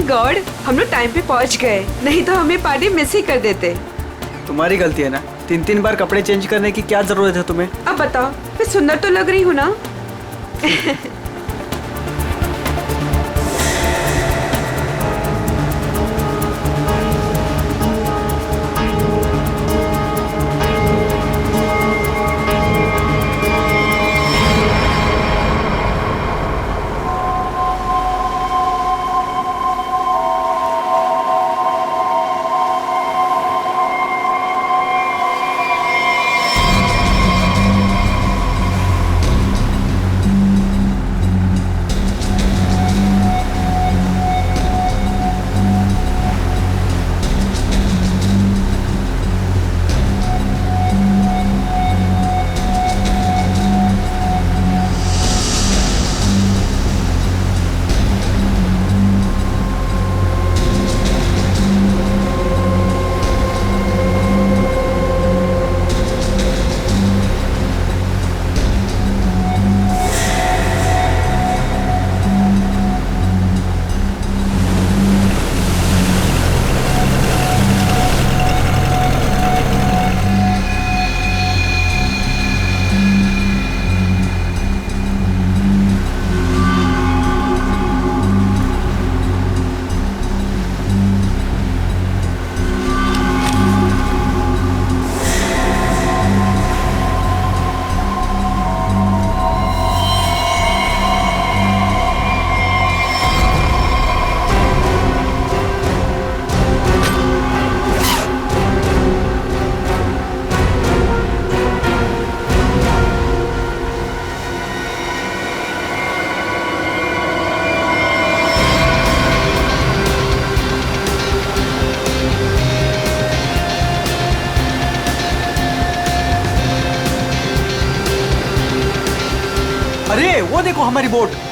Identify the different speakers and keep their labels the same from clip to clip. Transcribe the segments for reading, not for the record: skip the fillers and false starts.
Speaker 1: Thank God हम लोग time पे पहुंच गए, नहीं तो हमें पार्टी मिस ही कर देते।
Speaker 2: तुम्हारी गलती है ना, 3-3 बार कपड़े चेंज करने की क्या जरूरत है तुम्हें?
Speaker 1: अब बताओ, मैं सुंदर तो लग रही हूँ ना?
Speaker 2: अरे वो देखो हमारी बोट।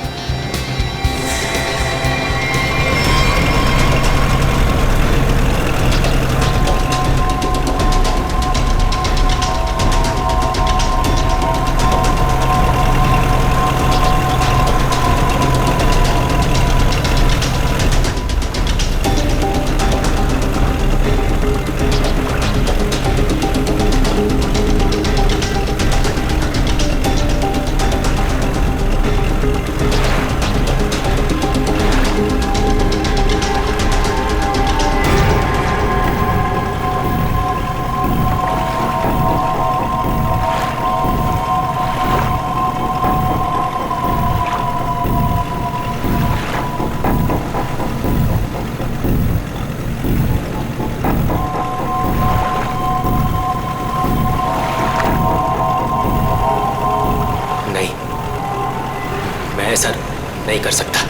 Speaker 3: ऐसा नहीं कर सकता,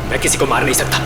Speaker 3: मैं किसी को मार नहीं सकता।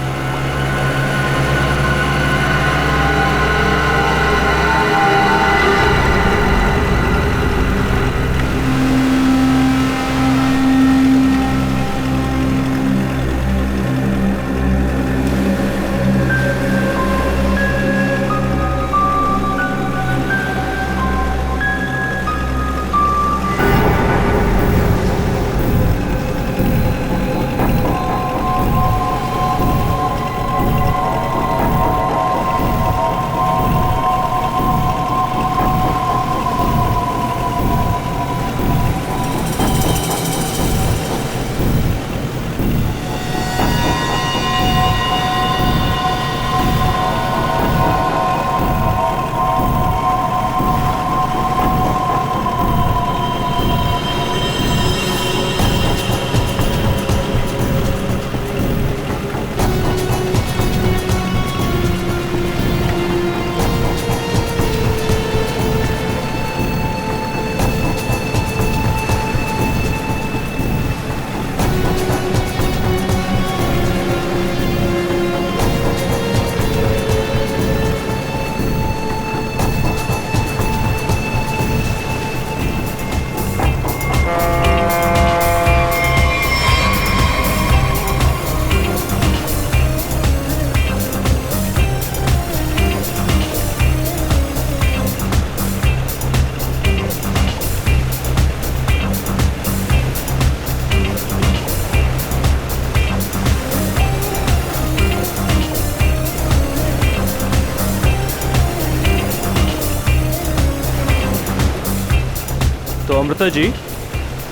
Speaker 4: तो अमृता जी,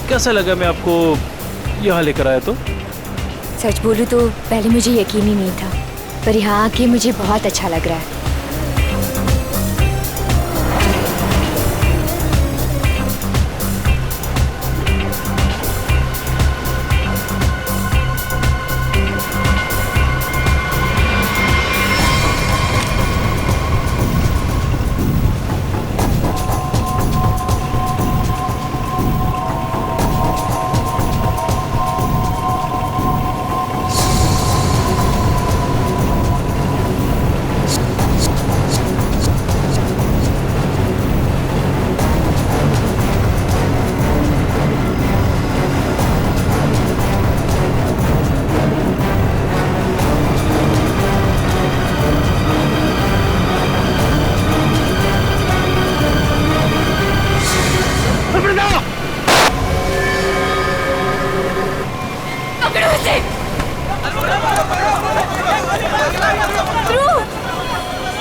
Speaker 4: कैसा लगा मैं आपको यहाँ लेकर आया तो?
Speaker 5: सच बोलूं तो पहले मुझे यकीन ही नहीं था, पर यहाँ आके मुझे बहुत अच्छा लग रहा है।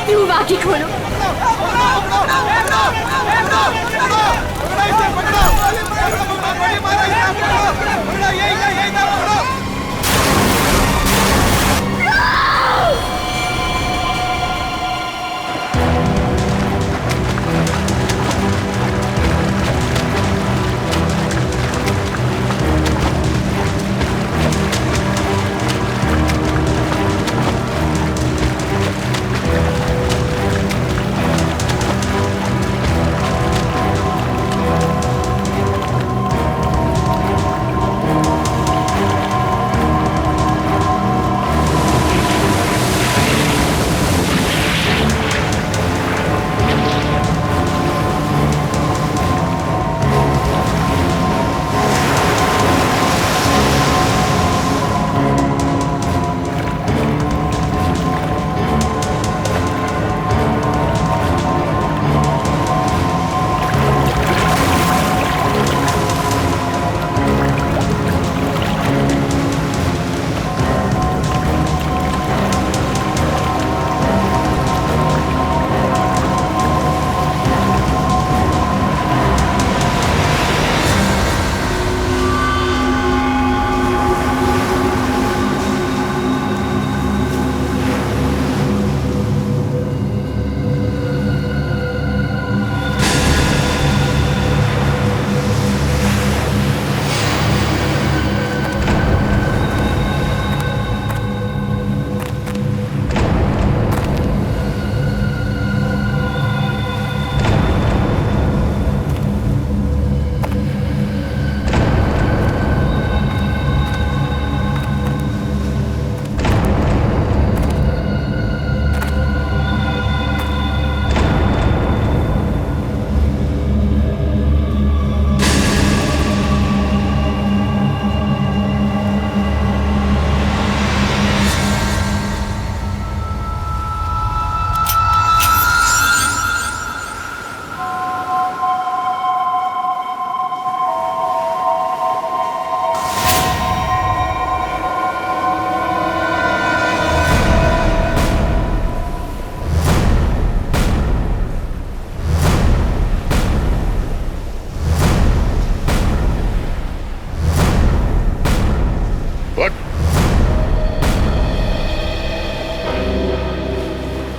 Speaker 5: ध्रुव, आँखें खोलो।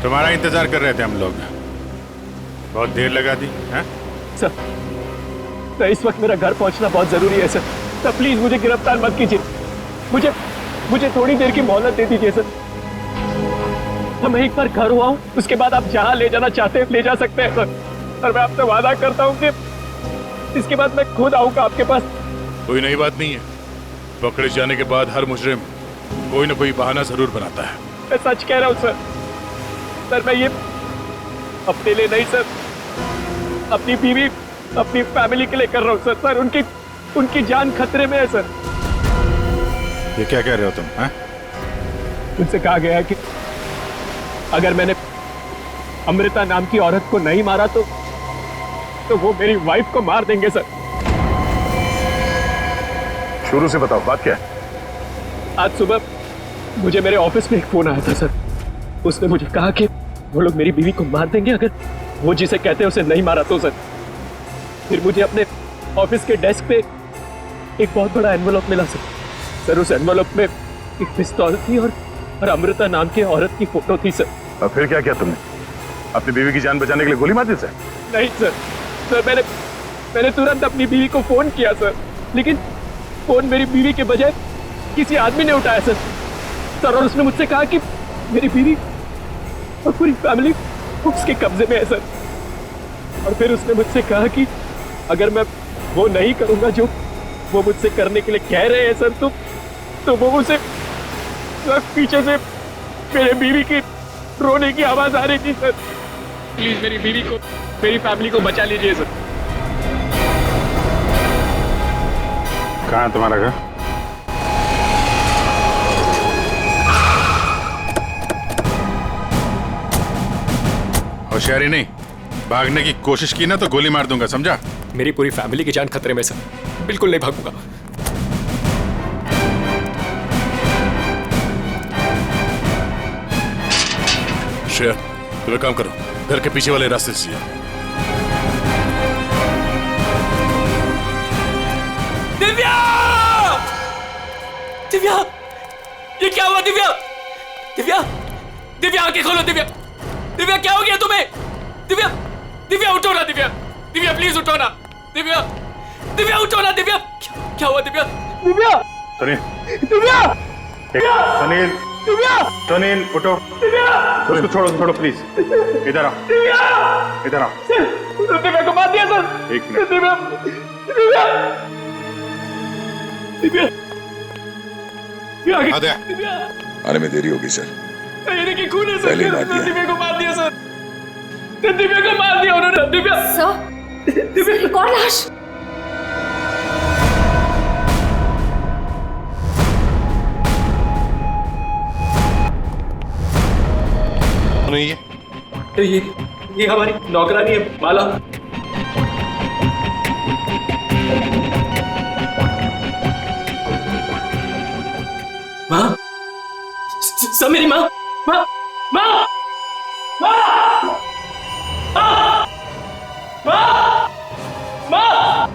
Speaker 6: तुम्हारा इंतजार कर रहे थे हम लोग। बहुत देर लगा दी हैं?
Speaker 4: सर, इस वक्त मेरा घर पहुंचना बहुत जरूरी है सर। प्लीज मुझे गिरफ्तार मत कीजिए। मुझे थोड़ी देर की मोहलत दे दीजिए सर। मैं एक बार घर हुआ हूँ, उसके बाद आप जहाँ ले जाना चाहते हैं ले जा सकते हैं सर। मैं आपसे वादा करता हूँ कि इसके बाद मैं खुद आऊंगा आपके पास।
Speaker 6: कोई नई बात नहीं है। पकड़े जाने के बाद हर मुजरिम कोई ना कोई बहाना जरूर बनाता है।
Speaker 4: मैं सच कह रहा हूँ सर। मैं ये अपने लिए नहीं सर, अपनी बीवी, अपनी फैमिली के लिए कर रहा हूँ सर। उनकी जान खतरे में है सर।
Speaker 6: ये क्या कह रहे हो तुम? हैं?
Speaker 4: उनसे कहा गया है कि अगर मैंने अमृता नाम की औरत को नहीं मारा तो वो मेरी वाइफ को मार देंगे सर।
Speaker 6: शुरू से बताओ, बात क्या है?
Speaker 4: आज सुबह मुझे मेरे ऑफिस में एक फोन आया था सर। उसने मुझे कहा कि वो लोग मेरी बीवी को मार देंगे अगर वो जिसे कहते हैं उसे नहीं मारा तो सर। फिर मुझे अपने ऑफिस के डेस्क पे एक बहुत बड़ा एनवलप मिला सर उस एनवलप में एक पिस्तौल थी और अमृता नाम की औरत की फोटो थी सर।
Speaker 7: और फिर क्या किया तुमने? अपनी बीवी की जान बचाने के लिए गोली मार दी सर?
Speaker 4: नहीं सर मैंने तुरंत अपनी बीवी को फोन किया सर, लेकिन फोन मेरी बीवी के बजाय किसी आदमी ने उठाया सर और उसने मुझसे कहा कि मेरी बीवी और पूरी फैमिली उसके कब्जे में है सर। और फिर उसने मुझसे कहा कि अगर मैं वो नहीं करूंगा जो वो मुझसे करने के लिए कह रहे हैं सर, तो वो मुझसे पीछे से मेरे बीवी की रोने की आवाज आ रही थी सर। प्लीज मेरी बीवी को, मेरी फैमिली को बचा लीजिए सर।
Speaker 7: कहाँ है तुम्हारा घर?
Speaker 6: होशियारी नहीं, भागने की कोशिश की ना तो गोली मार दूंगा, समझा?
Speaker 3: मेरी पूरी फैमिली की जान खतरे में सर, बिल्कुल नहीं भागूंगा।
Speaker 6: श्रेया, तुम एक काम करो, घर के पीछे वाले रास्ते से जाओ।
Speaker 3: दिव्या! दिव्या! ये क्या हुआ दिव्या? दिव्या! दिव्या आंखें खोलो दिव्या! दिव्या क्या हो गया तुम्हें? दिव्या! दिव्या उठो ना दिव्या! दिव्या प्लीज उठो ना! दिव्या! दिव्या उठो ना दिव्या! क्या हुआ दिव्या?
Speaker 4: दिव्या!
Speaker 7: सुनील!
Speaker 4: दिव्या!
Speaker 7: सुनील!
Speaker 4: दिव्या!
Speaker 7: सुनील उठो! उसको छोड़ो प्लीज। इधर आओ, इधर आओ।
Speaker 4: दिव्या को मार दिया सर।
Speaker 7: एक मिनट।
Speaker 4: दिव्या
Speaker 6: आ गया।
Speaker 8: आने में देरी होगी सर।
Speaker 4: ये देखिए खून है सर।
Speaker 8: पहले ही मार दिया।
Speaker 4: दिव्या को मार दिया सर। दिव्या को मार दिया उन्होंने। दिव्या
Speaker 5: सर एक और लाश।
Speaker 6: नहीं है
Speaker 4: ये हमारी नौकरानी है माला। माँ, सब मेरी माँ, माँ, माँ, माँ, माँ, माँ, माँ,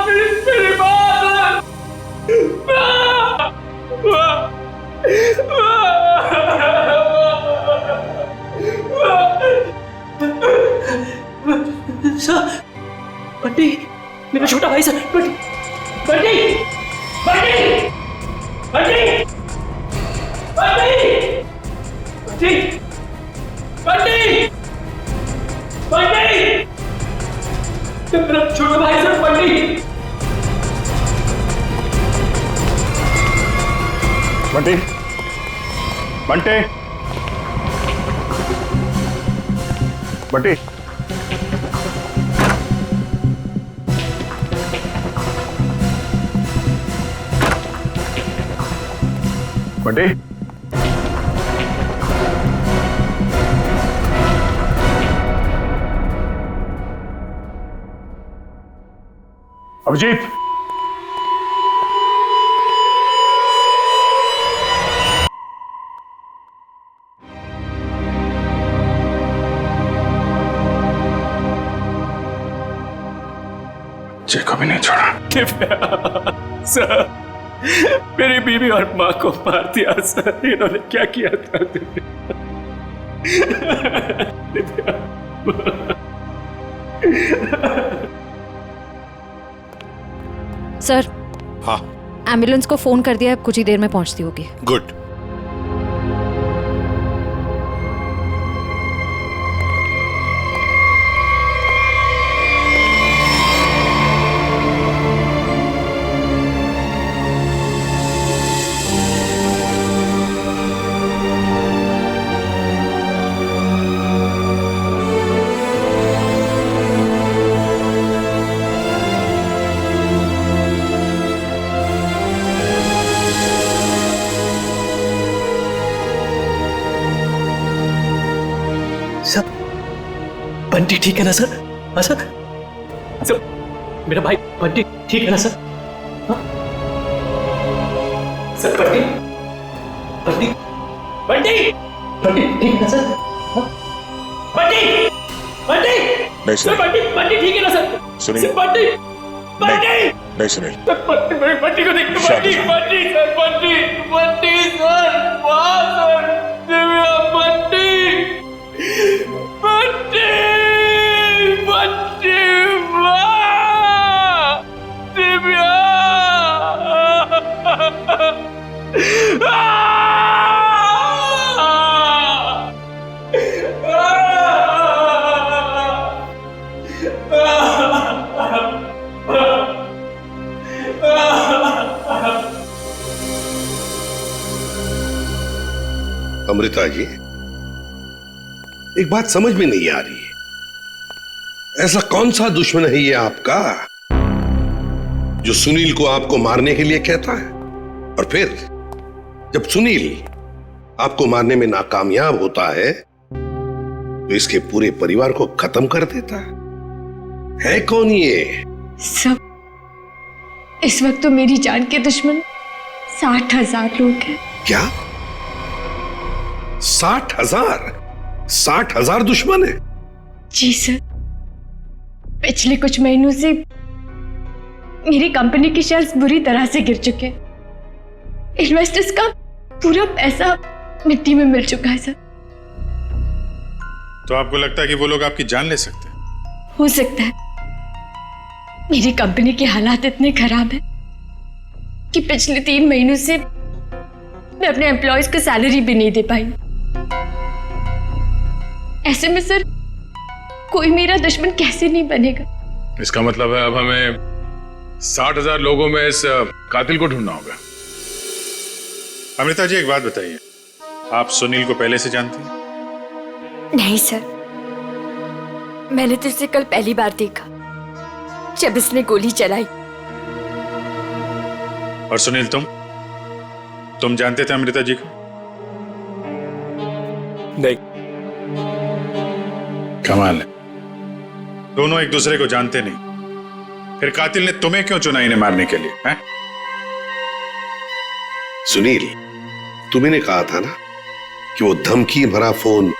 Speaker 4: मेरी माँ, बंटी, मेरा छोटा भाई सर। बंटी, बंटी, बंटी, बंटी, बंटी, बंटी, बंटी, मेरा छोटा भाई सर। बंटी,
Speaker 7: बंटी, बंटे, बंटी, बंटी, अभिजीत,
Speaker 8: को भी नहीं छोड़ा।
Speaker 4: सर, मेरी बीवी और माँ को मार दिया सर। इन्होंने क्या किया था?
Speaker 5: सर,
Speaker 6: हाँ
Speaker 5: एम्बुलेंस को फोन कर दिया, कुछ ही देर में पहुंचती होगी।
Speaker 6: गुड।
Speaker 4: सर, बंटी ठीक है ना सर? हाँ सर, सर मेरा भाई बंटी ठीक है ना सर? हाँ सर, बंटी, बंटी, बंटी, बंटी ठीक है सर? बंटी बंटी
Speaker 8: नहीं
Speaker 4: सर,
Speaker 8: सुनील,
Speaker 4: बंटी ठीक है ना सर?
Speaker 8: सुनील।
Speaker 4: बंटी बंटी
Speaker 8: नहीं सुनील,
Speaker 4: बंटी को देख
Speaker 8: शांत
Speaker 4: बंटी
Speaker 8: हो।
Speaker 4: बंटी सर बंटी सर वाह सर दिव्या बंटी बंटी बंटी वाह दिव्या
Speaker 9: अमृता जी, एक बात समझ में नहीं आ रही है, ऐसा कौन सा दुश्मन है ये आपका जो सुनील को आपको मारने के लिए कहता है, और फिर जब सुनील आपको मारने में नाकामयाब होता है तो इसके पूरे परिवार को खत्म कर देता है कौन ये?
Speaker 5: सब इस वक्त तो मेरी जान के दुश्मन 60,000 लोग हैं।
Speaker 9: क्या 60,000? 60,000 दुश्मन है?
Speaker 5: जी सर, पिछले कुछ महीनों से मेरी कंपनी के शेयर्स बुरी तरह से गिर चुके हैं। इन्वेस्टर्स का पूरा पैसा मिट्टी में मिल चुका है सर।
Speaker 7: तो आपको लगता है कि वो लोग आपकी जान ले सकते हैं?
Speaker 5: हो सकता है। मेरी कंपनी के हालात इतने खराब हैं कि पिछले 3 महीनों से मैं अपने एम्प्लॉयज को सैलरी भी नहीं दे पाई। ऐसे में सर कोई मेरा दुश्मन कैसे नहीं बनेगा?
Speaker 6: इसका मतलब है अब हमें 60,000 लोगों में इस कातिल को ढूंढना होगा।
Speaker 7: अमृता जी, एक बात बताइए, आप सुनील को पहले से जानती हैं?
Speaker 5: नहीं सर, मैंने तो इसे कल पहली बार देखा जब इसने गोली चलाई।
Speaker 7: और सुनील, तुम जानते थे अमृता जी को?
Speaker 4: नहीं।
Speaker 7: कमाल है, दोनों एक दूसरे को जानते नहीं, फिर कातिल ने तुम्हें क्यों चुना इन्हें मारने के लिए? हैं?
Speaker 9: सुनील, तुम्हें कहा था ना कि वो धमकी भरा फोन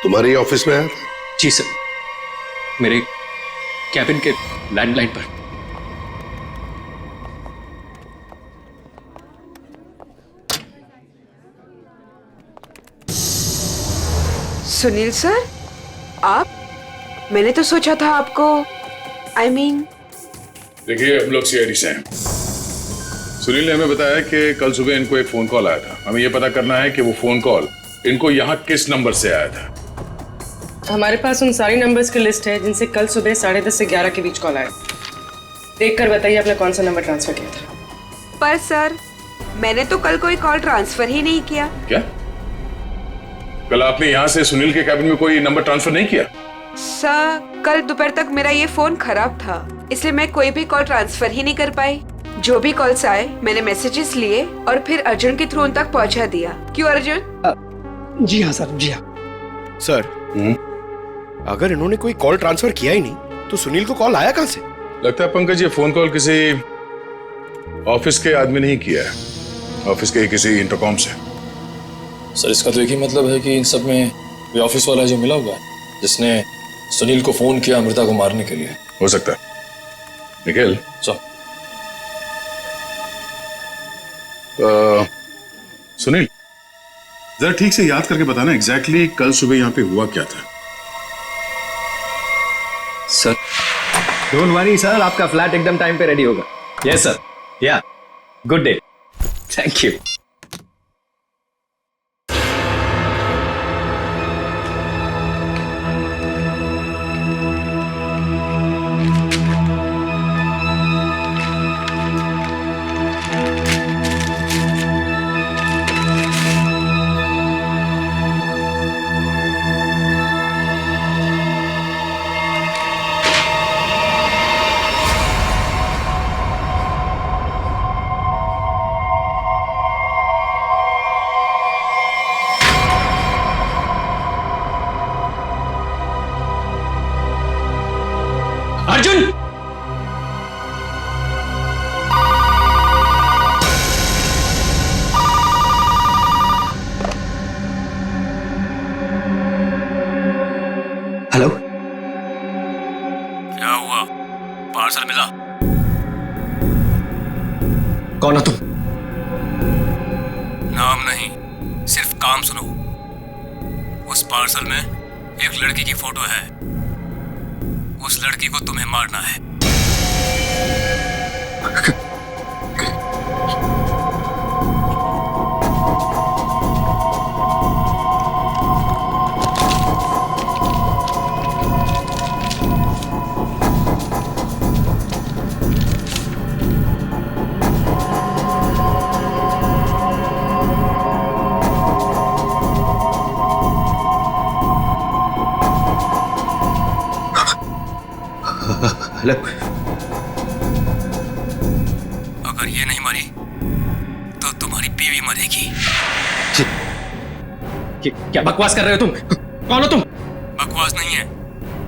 Speaker 9: तुम्हारे ऑफिस में आया था?
Speaker 4: जी सर, मेरे कैबिन के लैंडलाइन पर।
Speaker 1: सुनील सर, आप? मैंने तो सोचा था आपको
Speaker 6: देखिए, हम लोग सीआईडी से हैं। सुनील ने हमें बताया कि कल सुबह इनको एक फोन कॉल आया था। हमें यह पता करना है कि वो फोन कॉल इनको यहाँ किस नंबर से आया था।
Speaker 10: हमारे पास उन सारी नंबर्स की लिस्ट है जिनसे कल सुबह 10:30 से 11 के बीच कॉल आया। देखकर बताइए आपने कौन सा नंबर ट्रांसफर किया था।
Speaker 1: पर सर, मैंने तो कल कोई कॉल ट्रांसफर ही नहीं किया।
Speaker 6: क्या? कल आपने यहाँ से सुनील के कैबिन में कोई नंबर ट्रांसफर नहीं किया?
Speaker 1: सर, कल दोपहर तक मेरा ये फोन खराब था, इसलिए मैं कोई भी कॉल ट्रांसफर ही नहीं कर पाई। जो भी कॉल्स आए मैंने मैसेजेस लिए और फिर अर्जुन के थ्रू उन तक पहुंचा दिया। क्यों अर्जुन?
Speaker 11: जी हाँ सर, जी हाँ सर। अगर इन्होंने कोई कॉल ट्रांसफर किया ही नहीं तो सुनील को कॉल आया कहां से?
Speaker 6: लगता है पंकज ये फोन कॉल किसी ऑफिस के आदमी ने ही किया है, ऑफिस के किसी इंटरकॉम से।
Speaker 3: सर, इसका तो एक ही मतलब है कि इन सब में वो ऑफिस वाला जो मिला हुआ है जिसने सुनील को फोन किया अमृता को मारने के लिए।
Speaker 6: हो सकता है। निखिल, सुनील,
Speaker 7: जरा ठीक से याद करके बताना एग्जैक्टली कल सुबह यहाँ पे हुआ क्या था।
Speaker 4: सर, डोंट वरी सर, आपका फ्लैट एकदम टाइम पे रेडी होगा। यस सर, या गुड डे, थैंक यू। कौन हो तुम?
Speaker 3: नाम नहीं, सिर्फ काम सुनो। उस पार्सल में एक लड़की की फोटो है। उस लड़की को तुम्हें मारना है।
Speaker 4: हेलो,
Speaker 3: अगर ये नहीं मरी तो तुम्हारी बीवी मरेगी।
Speaker 4: क्या बकवास कर रहे हो तुम? कौन हो तुम?
Speaker 3: बकवास नहीं है,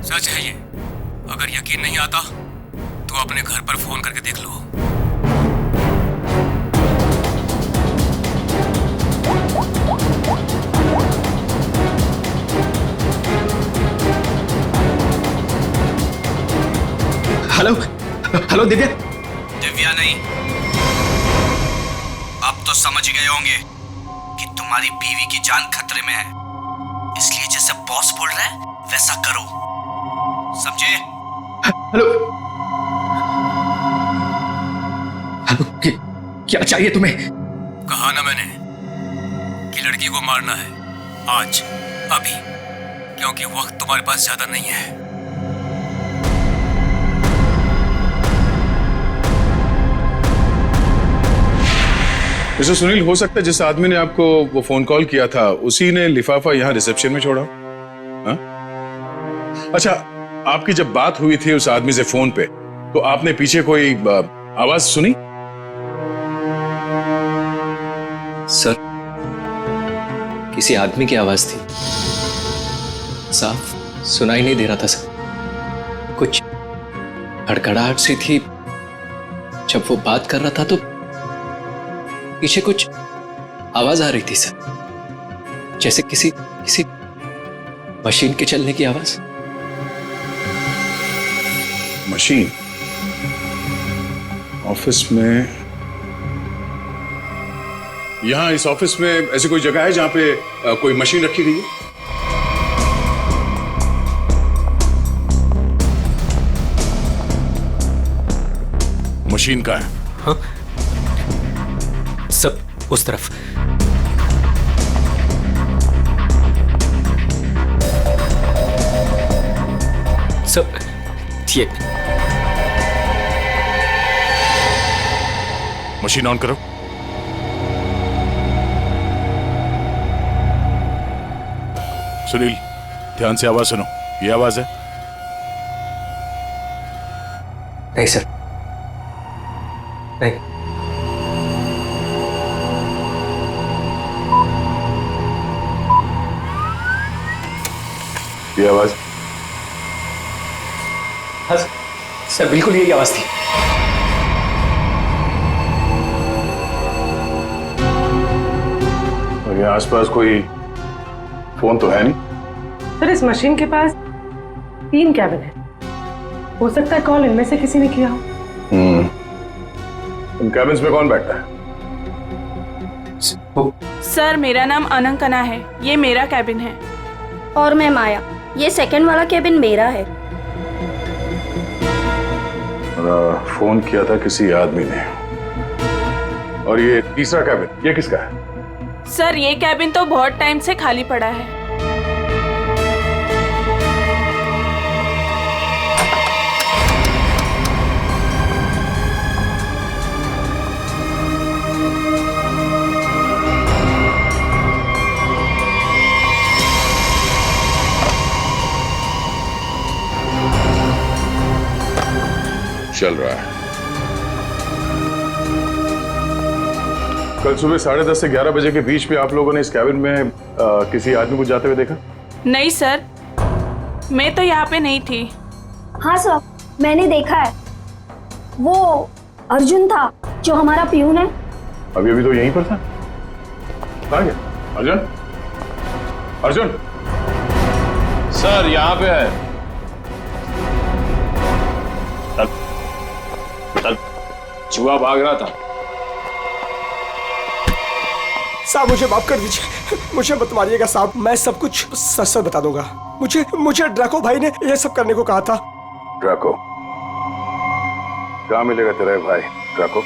Speaker 3: सच है ये। अगर यकीन नहीं आता तो अपने घर पर फोन करके देख लो।
Speaker 4: Hello hello Divya.
Speaker 12: दिव्या नहीं, अब तो समझ गए होंगे कि तुम्हारी बीवी की जान खतरे में है, इसलिए जैसे बॉस बोल रहा है वैसा करो, समझे?
Speaker 4: हेलो हेलो, क्या चाहिए तुम्हें?
Speaker 3: कहा ना मैंने कि लड़की को मारना है, आज, अभी, क्योंकि वक्त तुम्हारे पास ज्यादा नहीं है।
Speaker 6: मिस्टर सुनील, हो सकता है जिस आदमी ने आपको वो फोन कॉल किया था उसी ने लिफाफा यहाँ रिसेप्शन में छोड़ा। हा? अच्छा, आपकी जब बात हुई थी उस आदमी से फोन पे, तो आपने पीछे कोई आवाज सुनी?
Speaker 4: सर, किसी आदमी की आवाज थी, साफ सुनाई नहीं दे रहा था सर। कुछ हड़कड़ाहट सी थी। जब वो बात कर रहा था तो पीछे कुछ आवाज आ रही थी सर, जैसे किसी मशीन के चलने की आवाज।
Speaker 6: मशीन? ऑफिस में? यहां इस ऑफिस में ऐसी कोई जगह है जहां पे कोई मशीन रखी गई है? मशीन का है?
Speaker 3: हाँ? सब उस तरफ। सब ये
Speaker 6: मशीन ऑन करो। सुनील, ध्यान से आवाज सुनो। ये आवाज है?
Speaker 4: नहीं सर, नहीं।
Speaker 6: ये आवाज?
Speaker 4: हाँ सर, बिल्कुल यही आवाज थी।
Speaker 6: और ये आसपास कोई फोन तो है नहीं?
Speaker 10: सर, इस मशीन के पास 3 कैबिन है, हो सकता है कॉल इनमें से किसी ने किया हो।
Speaker 6: इन कैबिन्स में कौन बैठता है?
Speaker 13: सर, मेरा नाम अनंकना है, ये मेरा कैबिन है।
Speaker 5: और मैं माया, ये सेकंड वाला कैबिन मेरा है।
Speaker 6: फोन किया था किसी आदमी ने। और ये तीसरा कैबिन, ये किसका है?
Speaker 13: सर, ये कैबिन तो बहुत टाइम से खाली पड़ा है।
Speaker 6: चल रहा है। कल सुबह 10:30 से 11 बजे के बीच में आप लोगों ने इस कैबिन में किसी आदमी को जाते हुए देखा?
Speaker 13: नहीं सर, मैं तो यहाँ पे नहीं थी।
Speaker 5: हाँ सर, मैंने देखा है। वो अर्जुन था जो हमारा प्यून है।
Speaker 6: अभी तो यहीं पर था। कहाँ गया अर्जुन? अर्जुन
Speaker 4: सर, यहाँ पे है।
Speaker 14: चल, चूहा भाग रहा था,
Speaker 4: साहब मुझे माफ कर दीजिए, मुझे मत मारिएगा साहब, मैं सब कुछ सच सच बता दूंगा। मुझे ड्रैको भाई ने ये सब करने को कहा था।
Speaker 6: ड्रैको कहाँ मिलेगा तेरा भाई ड्रैको?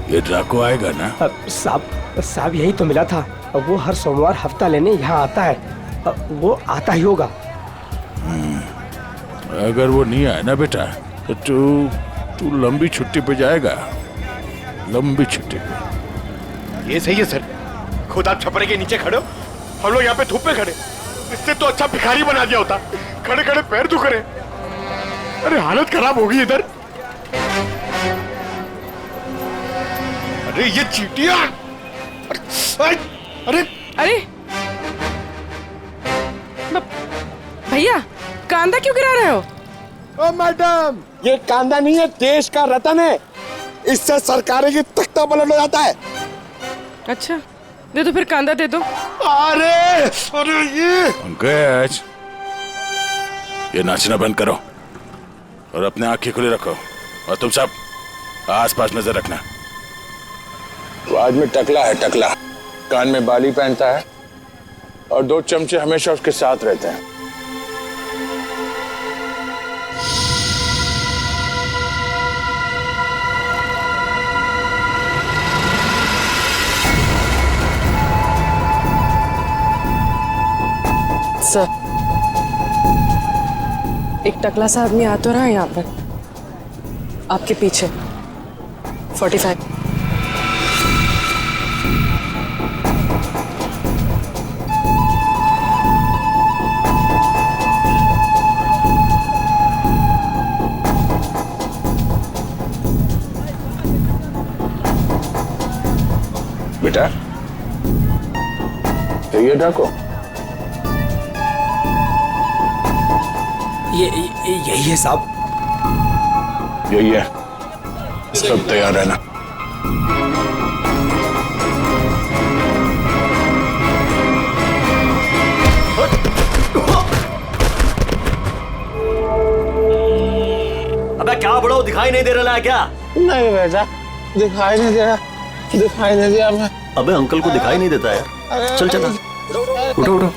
Speaker 14: ये ड्राको आएगा ना?
Speaker 4: साहब यही तो मिला था, वो हर सोमवार हफ्ता लेने यहाँ आता है, वो आता ही होगा।
Speaker 14: अगर वो नहीं आया ना बेटा तो तू लंबी छुट्टी पे जाएगा, लंबी छुट्टी पे।
Speaker 11: ये सही है सर, खुद आप छपरे के नीचे खड़े हो, हम लोग यहाँ पे धूप में खड़े, इससे तो अच्छा भिखारी बना दिया होता, खड़े खड़े पैर दुख रहे। अरे हालत खराब हो गई इधर। अरे ये चीटियां! अरे
Speaker 10: अरे भैया कांदा क्यों गिरा रहे हो?
Speaker 11: ओ मैडम, ये कांदा नहीं है, देश का रतन है, इससे सरकारें की तख्ता पलट हो जाता है।
Speaker 10: अच्छा दे दो फिर, कांदा दे दो।
Speaker 11: अरे ये
Speaker 14: पंकज, ये नाचना बंद करो और अपने आंखें खुली रखो, और तुम सब आसपास नजर रखना।
Speaker 6: तो आज में टकला है, टकला कान में बाली पहनता है और 2 चमचे हमेशा उसके साथ रहते हैं।
Speaker 10: सर एक टकला सा आदमी आ तो रहा है यहाँ पर, आपके पीछे 45।
Speaker 6: बेटा ये ड्रैको,
Speaker 4: यही है साहब।
Speaker 6: यही है, सब तैयार रहना।
Speaker 12: अबे क्या बड़ो, दिखाई नहीं दे रहा है क्या?
Speaker 15: नहीं बेटा, दिखाई नहीं दे रहा, दिखाई नहीं दिया मैं।
Speaker 12: अबे अंकल को दिखाई नहीं देता है। चल चल उठो उठो।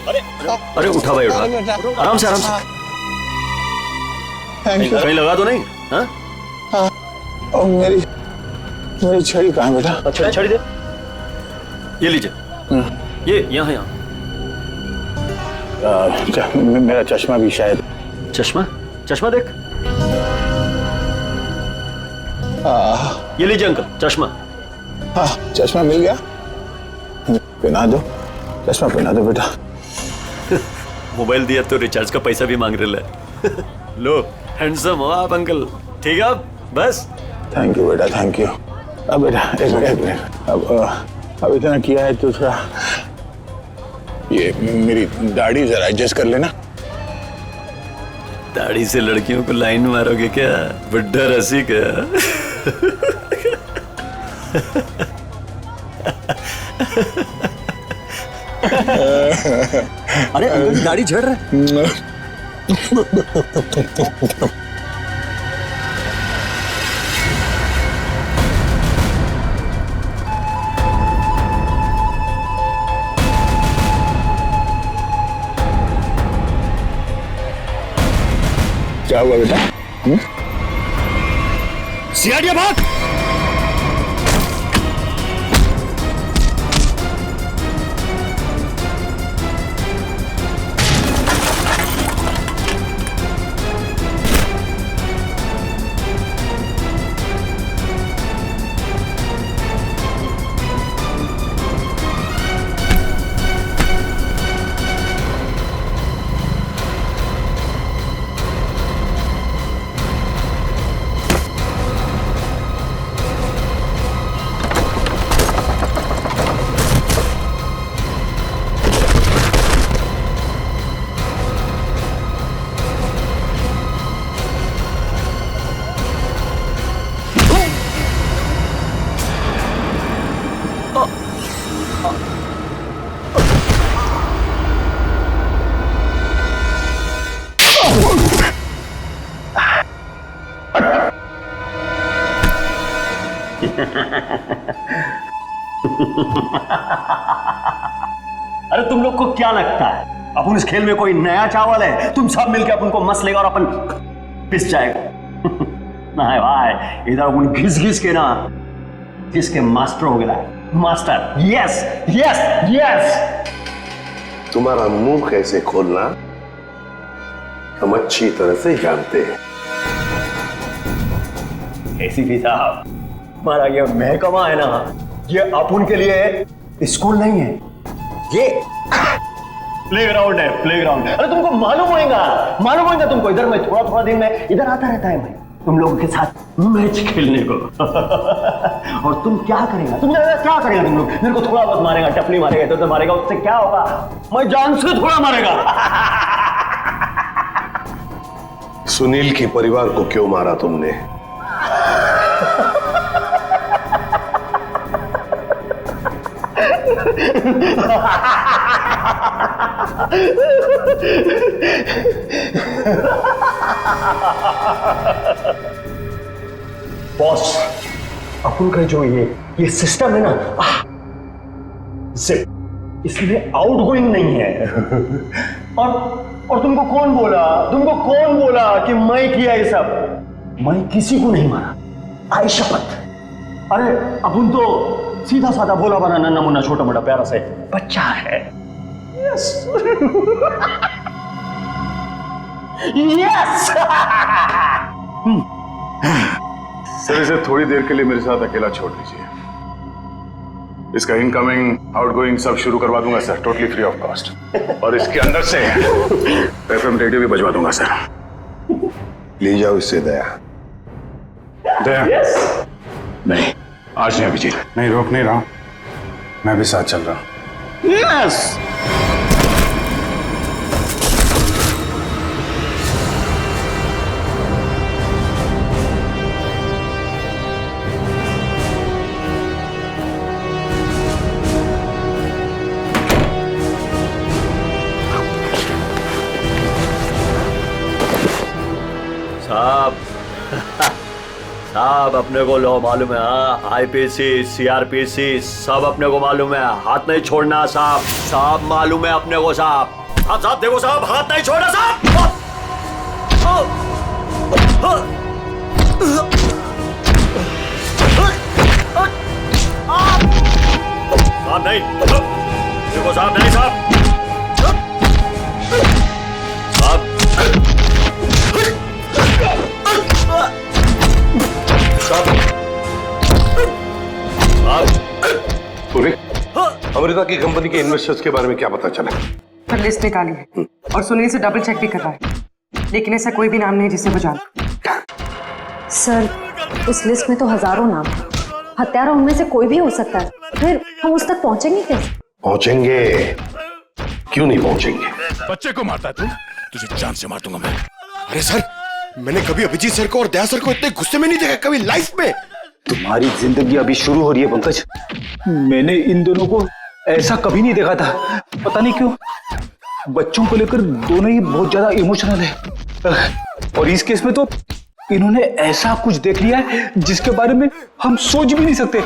Speaker 12: अरे उठा भाई उठा, आराम से आराम से। कहीं लगा तो नहीं? हाँ
Speaker 15: और मेरी छड़ी कहाँ बेटा?
Speaker 12: अच्छा छड़ी दे, ये लीजिए, ये यहाँ यहाँ।
Speaker 15: मेरा चश्मा भी शायद।
Speaker 12: चश्मा? चश्मा देख, ये लीजिए अंकल चश्मा।
Speaker 15: हाँ चश्मा मिल गया, पहना दो, चश्मा पहना दो बेटा।
Speaker 12: मोबाइल दिया तो रिचार्ज का पैसा भी मांग रहे हैं। लो हैंडसम हो आप अंकल, ठीक है अब बस।
Speaker 15: थैंक यू बेटा, थैंक यू। अब बेटा एक मिनट, अब इतना किया है तो थोड़ा ये मेरी दाढ़ी जरा एडजस्ट कर लेना।
Speaker 12: दाढ़ी से लड़कियों को लाइन मारोगे क्या? बुड्ढा रसिक है। अरे अंकल दाढ़ी झड़ रहा है।
Speaker 15: क्या हुआ बेटा?
Speaker 11: सियाड़िया भाग।
Speaker 4: अरे तुम लोग को क्या लगता है अपन इस खेल में कोई नया चावल है? तुम सब मिलके अपन को मस लेगा और अपन पिस जाएगा। नहीं भाई, इधर अपन घिस घिस के ना जिसके मास्टर हो गया। Master, yes yes yes.
Speaker 9: तुम्हारा मुंह कैसे खोलना हम अच्छी तरह से जानते हैं।
Speaker 4: एसीपी साहब, हमारा ये महकमा है ना, ये अपन के लिए स्कूल नहीं है, ये प्लेग्राउंड है, प्लेग्राउंड। अरे तुमको मालूम होगा तुमको। इधर मैं थोड़ा थोड़ा दिन में इधर आता रहता है, मैं तुम लोगों के साथ मैच खेलने को। और तुम क्या करेगा? तुम क्या करेगा? तुम लोग मेरे को थोड़ा बहुत मारेगा, टपली मारेगा, तो मारेगा, उससे क्या होगा? मैं जान से थोड़ा मारेगा।
Speaker 9: सुनील के परिवार को क्यों मारा तुमने?
Speaker 4: बॉस, अपन का जो ये सिस्टम है ना, इसमें आउटगोइंग नहीं है। और तुमको कौन बोला कि मैं किया ये सब? मैं किसी को नहीं मारा, आई शपथ। अरे अपन तो सीधा साधा भोला बना नन्ना मुन्ना छोटा मोटा प्यारा से बच्चा है। Yes yes.
Speaker 6: सर, इसे थोड़ी देर के लिए मेरे साथ अकेला छोड़ दीजिए। इसका इनकमिंग आउटगोइंग सब शुरू करवा दूंगा sir, totally free of cost. और इसके अंदर से एफएम रेडियो भी बजवा दूंगा सर।
Speaker 9: ले जाओ इससे दया।
Speaker 6: नहीं, आज नहीं अभिजीत, नहीं रोक नहीं रहा हूं, मैं भी साथ चल रहा हूं।
Speaker 4: यस। साहब अपने को लो मालूम है, आईपीसी सीआरपीसी सब अपने को मालूम है, हाथ नहीं छोड़ना साहब। साहब मालूम है अपने को साहब। साहब देखो साहब, हाथ नहीं छोड़ना साहब। साहब नहीं, देखो साहब नहीं साहब।
Speaker 9: अमृता की कंपनी के इन्वेस्टर्स के बारे में क्या पता चला?
Speaker 10: पर लिस्ट निकाली है और सुनील से डबल चेक भी कर रहा है, लेकिन ऐसा कोई भी नाम नहीं जिसे वो जाने।
Speaker 16: सर, उस लिस्ट में तो हजारों नाम है, हत्यारा उनमें से कोई भी हो सकता है। फिर हम उस तक पहुंचेंगे कैसे?
Speaker 9: पहुंचेंगे, क्यों नहीं पहुंचेंगे?
Speaker 14: बच्चे को मारता है तू, तुझे जान से मार दूंगा मैं।
Speaker 11: अरे सर, मैंने कभी अभिजीत सर को और दया सर को इतने गुस्से में नहीं देखा कभी लाइफ में।
Speaker 2: तुम्हारी जिंदगी अभी शुरू हो रही है पंकज। मैंने इन दोनों को ऐसा कभी नहीं देखा था। पता नहीं क्यों बच्चों को लेकर दोनों ही बहुत ज्यादा इमोशनल है। और इस केस में तो इन्होंने ऐसा कुछ देख लिया है जिसके बारे में हम सोच भी नहीं सकते।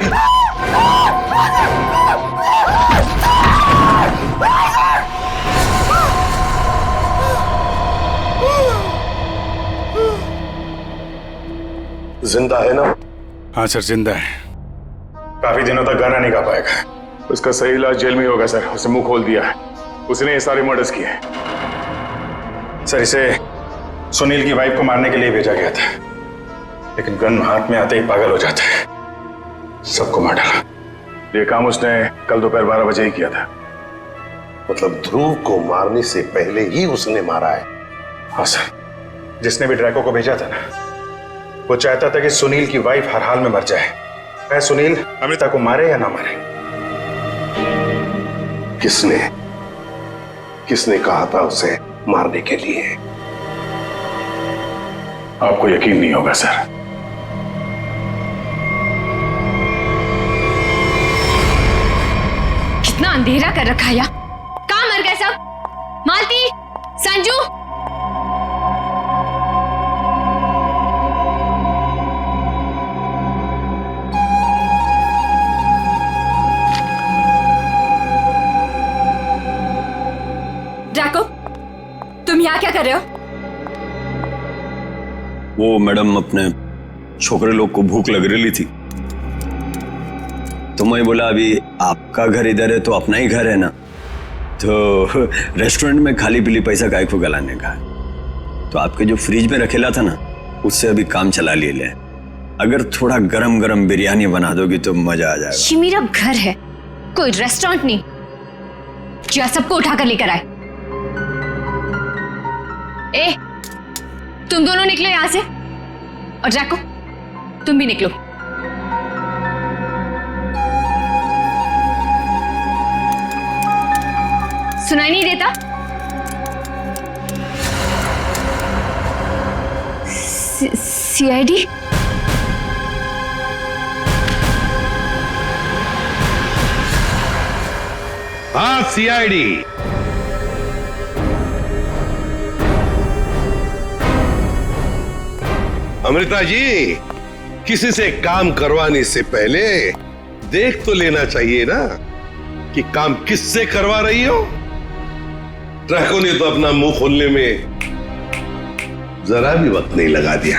Speaker 9: जिंदा है ना?
Speaker 6: हाँ सर, जिंदा है। काफी दिनों तक गाना नहीं गा पाएगा। उसका सही इलाज जेल में ही होगा सर। उसे मुंह खोल दिया है, उसने ये सारे मर्डर्स किए हैं। सर, इसे सुनील की वाइफ को मारने के लिए भेजा गया था, लेकिन गन हाथ में आते ही पागल हो जाता है, सबको मार डाला। ये काम उसने कल दोपहर 12 बजे ही किया था।
Speaker 9: मतलब ध्रुव को मारने से पहले ही उसने मारा है?
Speaker 6: हाँ सर, जिसने भी ड्रैको को भेजा था ना, वो चाहता था कि सुनील की वाइफ हर हाल में मर जाए, चाहे सुनील अमृता को मारे या ना मारे।
Speaker 9: किसने कहा था उसे मारने के लिए?
Speaker 6: आपको यकीन नहीं होगा सर।
Speaker 5: कितना अंधेरा कर रखा है यार। कहाँ मर गए सब? मालती, संजू,
Speaker 17: वो मैडम अपने छोकरे लोग को भूख लग रही थी, तो मैं बोला अभी आपका घर इधर है तो अपना ही घर है ना, तो रेस्टोरेंट में खाली पीली पैसा काय को गलाने का, तो आपके जो फ्रिज में रखेला था ना उससे अभी काम चला ले। अगर थोड़ा गरम गरम बिरयानी बना दोगी तो मजा आ जाएगा।
Speaker 5: ये मेरा घर है, कोई रेस्टोरेंट नहीं जो सबको उठाकर लेकर आए। ए, तुम दोनों निकलो यहां से, और जैको तुम भी निकलो। सुनाई नहीं देता? सीआईडी?
Speaker 9: हाँ, सीआईडी। अमृता जी, किसी से काम करवाने से पहले देख तो लेना चाहिए ना कि काम किससे करवा रही हो। ट्रकों ने तो अपना मुंह खोलने में जरा भी वक्त नहीं लगा दिया।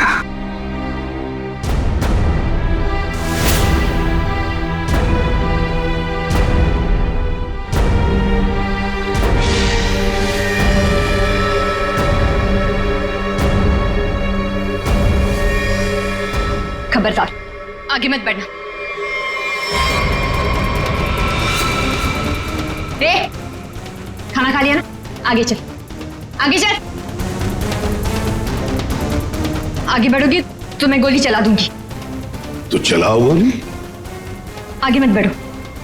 Speaker 5: खबरदार, आगे मत बढ़ना। ए, खाना खा लिया ना? आगे चल, आगे चल। आगे बढ़ोगी तो मैं गोली चला दूंगी।
Speaker 9: तो चलाओ गोली।
Speaker 5: आगे मत बढ़ो।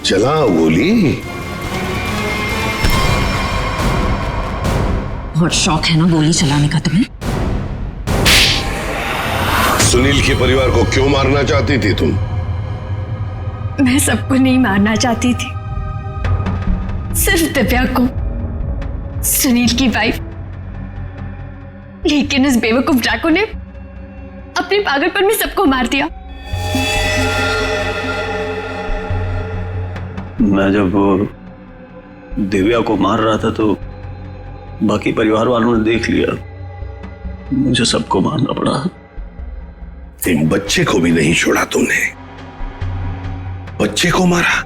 Speaker 9: चलाओ गोली।
Speaker 16: बहुत शौक है ना गोली चलाने का तुम्हें?
Speaker 9: सुनील के परिवार को क्यों मारना चाहती थी तुम?
Speaker 5: मैं सबको नहीं मारना चाहती थी, सिर्फ दिव्या को, सुनील की वाइफ। लेकिन इस बेवकूफ ड्रैको ने अपने पागलपन में सबको मार दिया।
Speaker 17: मैं जब दिव्या को मार रहा था तो बाकी परिवार वालों ने देख लिया, मुझे सबको मारना पड़ा।
Speaker 9: एक बच्चे को भी नहीं छोड़ा तूने, बच्चे को मारा।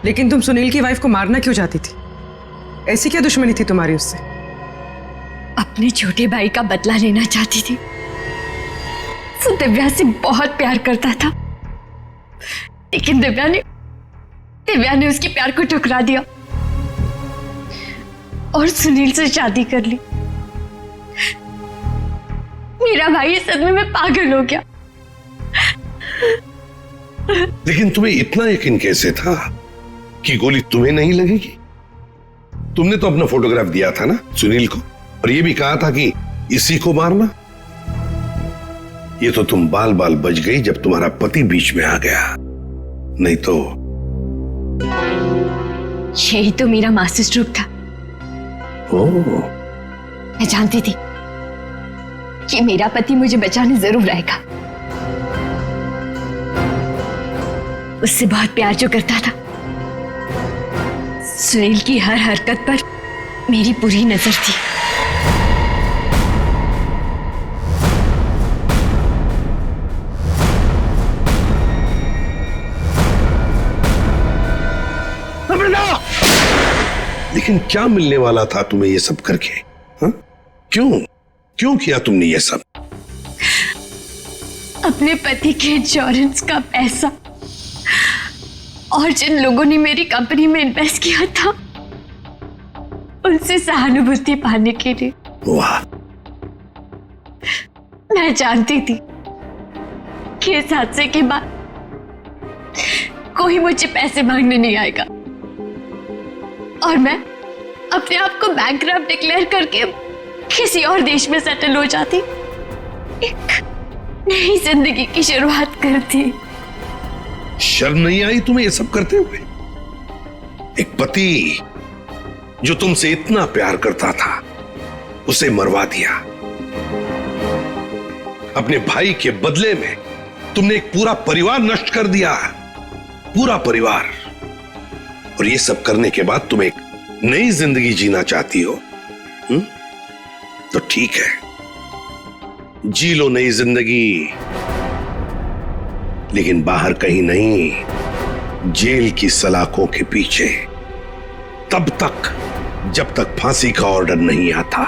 Speaker 10: लेकिन तुम सुनील की वाइफ को मारना क्यों चाहती थी? ऐसी क्या दुश्मनी थी तुम्हारी उससे?
Speaker 5: अपने छोटे भाई का बदला लेना चाहती थी। वो दिव्या से बहुत प्यार करता था, लेकिन दिव्या ने उसके प्यार को ठुकरा दिया और सुनील से शादी कर ली। मेरा भाई इस सदमे में पागल हो गया।
Speaker 9: लेकिन तुम्हें इतना यकीन कैसे था कि गोली तुम्हें नहीं लगेगी? तुमने तो अपना फोटोग्राफ दिया था ना सुनील को, और ये भी कहा था कि इसी को मारना। ये तो तुम बाल बाल बच गई जब तुम्हारा पति बीच में आ गया, नहीं तो।
Speaker 5: यही तो मेरा मास्टर स्ट्रोक था।
Speaker 9: ओह,
Speaker 5: मैं जानती थी कि मेरा पति मुझे बचाने जरूर आएगा। उससे बहुत प्यार जो करता था। सुनील की हर हरकत पर मेरी पूरी नजर थी।
Speaker 9: लेकिन क्या मिलने वाला था तुम्हें ये सब करके? हा? क्यों किया तुमने ये सब?
Speaker 5: अपने पति के इंश्योरेंस का पैसा और जिन लोगों ने मेरी कंपनी में इन्वेस्ट किया था उनसे सहानुभूति पाने के लिए।
Speaker 9: वाह।
Speaker 5: मैं जानती थी कि इस हादसे के बाद कोई मुझे पैसे मांगने नहीं आएगा और मैं अपने आप को बैंकक्रप्ट डिक्लेयर करके किसी और देश में सेटल हो जाती, एक नई जिंदगी की शुरुआत करती।
Speaker 9: शर्म नहीं आई तुम्हें ये सब करते हुए? एक पति जो तुमसे इतना प्यार करता था उसे मरवा दिया। अपने भाई के बदले में तुमने एक पूरा परिवार नष्ट कर दिया, पूरा परिवार। और ये सब करने के बाद तुम एक नई जिंदगी जीना चाहती हो, तो ठीक है, जी लो नई जिंदगी, लेकिन बाहर कहीं नहीं, जेल की सलाखों के पीछे, तब तक जब तक फांसी का ऑर्डर नहीं आता।